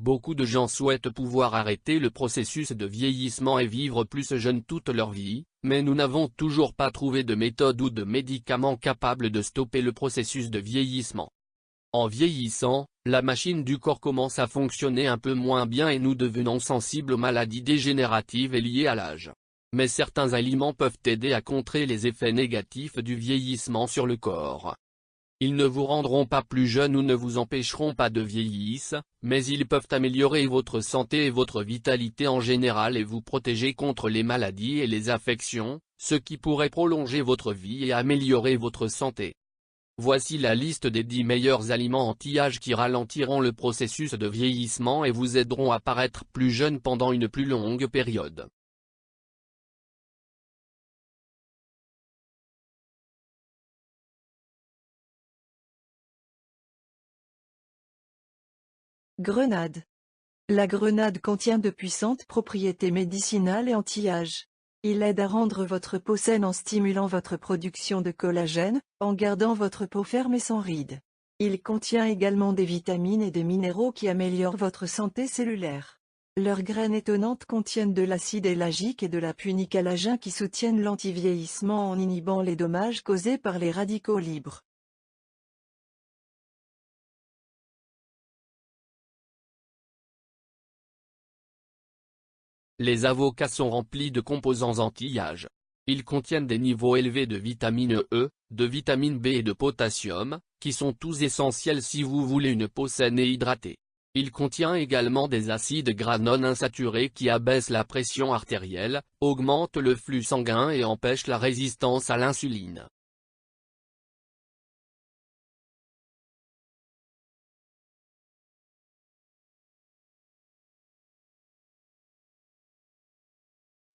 Beaucoup de gens souhaitent pouvoir arrêter le processus de vieillissement et vivre plus jeune toute leur vie, mais nous n'avons toujours pas trouvé de méthode ou de médicament capable de stopper le processus de vieillissement. En vieillissant, la machine du corps commence à fonctionner un peu moins bien et nous devenons sensibles aux maladies dégénératives et liées à l'âge. Mais certains aliments peuvent aider à contrer les effets négatifs du vieillissement sur le corps. Ils ne vous rendront pas plus jeune ou ne vous empêcheront pas de vieillir, mais ils peuvent améliorer votre santé et votre vitalité en général et vous protéger contre les maladies et les affections, ce qui pourrait prolonger votre vie et améliorer votre santé. Voici la liste des 10 meilleurs aliments anti-âge qui ralentiront le processus de vieillissement et vous aideront à paraître plus jeune pendant une plus longue période. Grenade. La grenade contient de puissantes propriétés médicinales et anti-âge. Il aide à rendre votre peau saine en stimulant votre production de collagène, en gardant votre peau ferme et sans rides. Il contient également des vitamines et des minéraux qui améliorent votre santé cellulaire. Leurs graines étonnantes contiennent de l'acide élagique et de la punicalagin qui soutiennent l'antivieillissement en inhibant les dommages causés par les radicaux libres. Les avocats sont remplis de composants anti-âge. Ils contiennent des niveaux élevés de vitamine E, de vitamine B et de potassium, qui sont tous essentiels si vous voulez une peau saine et hydratée. Il contient également des acides gras non insaturés qui abaissent la pression artérielle, augmentent le flux sanguin et empêchent la résistance à l'insuline.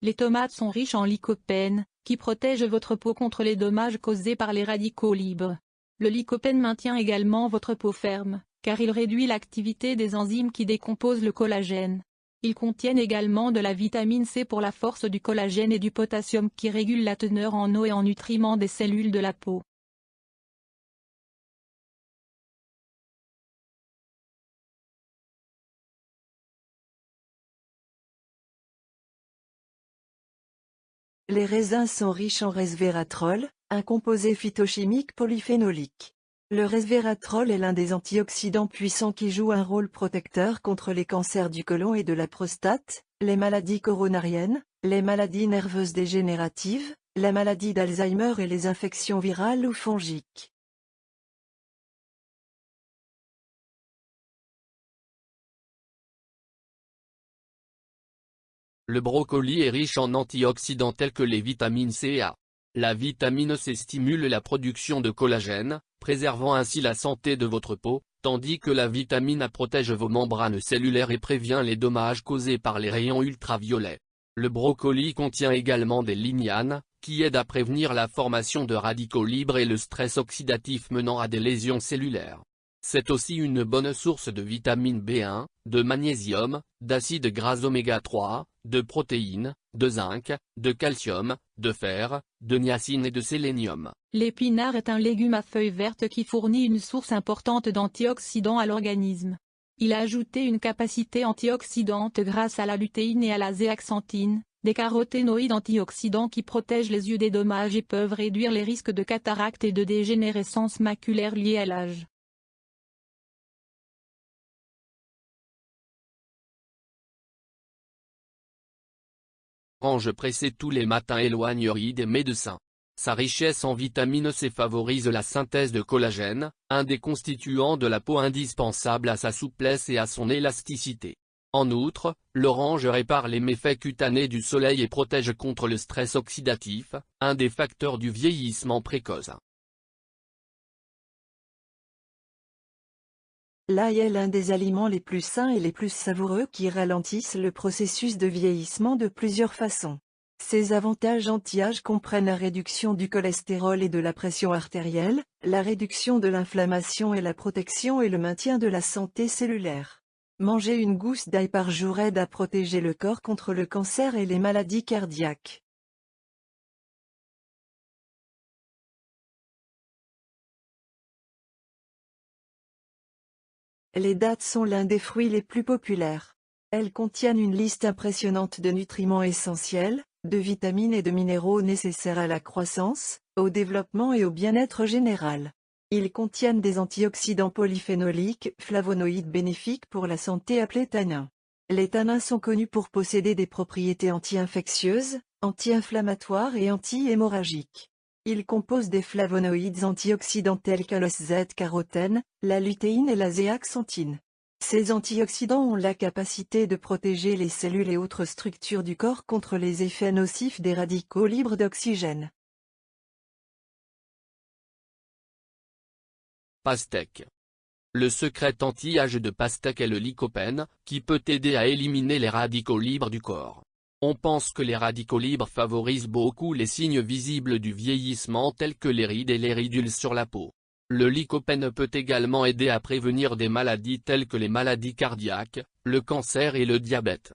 Les tomates sont riches en lycopène, qui protège votre peau contre les dommages causés par les radicaux libres. Le lycopène maintient également votre peau ferme, car il réduit l'activité des enzymes qui décomposent le collagène. Ils contiennent également de la vitamine C pour la force du collagène et du potassium qui régulent la teneur en eau et en nutriments des cellules de la peau. Les raisins sont riches en resveratrol, un composé phytochimique polyphénolique. Le resveratrol est l'un des antioxydants puissants qui joue un rôle protecteur contre les cancers du côlon et de la prostate, les maladies coronariennes, les maladies nerveuses dégénératives, la maladie d'Alzheimer et les infections virales ou fongiques. Le brocoli est riche en antioxydants tels que les vitamines C et A. La vitamine C stimule la production de collagène, préservant ainsi la santé de votre peau, tandis que la vitamine A protège vos membranes cellulaires et prévient les dommages causés par les rayons ultraviolets. Le brocoli contient également des lignanes, qui aident à prévenir la formation de radicaux libres et le stress oxydatif menant à des lésions cellulaires. C'est aussi une bonne source de vitamine B1, de magnésium, d'acides gras oméga 3, de protéines, de zinc, de calcium, de fer, de niacine et de sélénium. L'épinard est un légume à feuilles vertes qui fournit une source importante d'antioxydants à l'organisme. Il a ajouté une capacité antioxydante grâce à la lutéine et à la zéaxanthine, des caroténoïdes antioxydants qui protègent les yeux des dommages et peuvent réduire les risques de cataracte et de dégénérescence maculaire liés à l'âge. Orange pressée tous les matins éloignerie des médecins. Sa richesse en vitamine C favorise la synthèse de collagène, un des constituants de la peau indispensable à sa souplesse et à son élasticité. En outre, l'orange répare les méfaits cutanés du soleil et protège contre le stress oxydatif, un des facteurs du vieillissement précoce. L'ail est l'un des aliments les plus sains et les plus savoureux qui ralentissent le processus de vieillissement de plusieurs façons. Ses avantages anti-âge comprennent la réduction du cholestérol et de la pression artérielle, la réduction de l'inflammation et la protection et le maintien de la santé cellulaire. Manger une gousse d'ail par jour aide à protéger le corps contre le cancer et les maladies cardiaques. Les dattes sont l'un des fruits les plus populaires. Elles contiennent une liste impressionnante de nutriments essentiels, de vitamines et de minéraux nécessaires à la croissance, au développement et au bien-être général. Ils contiennent des antioxydants polyphénoliques, flavonoïdes bénéfiques pour la santé appelés tanins. Les tanins sont connus pour posséder des propriétés anti-infectieuses, anti-inflammatoires et anti-hémorragiques. Ils composent des flavonoïdes antioxydants tels que le Z-carotène, la lutéine et la zéaxanthine. Ces antioxydants ont la capacité de protéger les cellules et autres structures du corps contre les effets nocifs des radicaux libres d'oxygène. Pastèque. Le secret anti-âge de pastèque est le lycopène, qui peut aider à éliminer les radicaux libres du corps. On pense que les radicaux libres favorisent beaucoup les signes visibles du vieillissement tels que les rides et les ridules sur la peau. Le lycopène peut également aider à prévenir des maladies telles que les maladies cardiaques, le cancer et le diabète.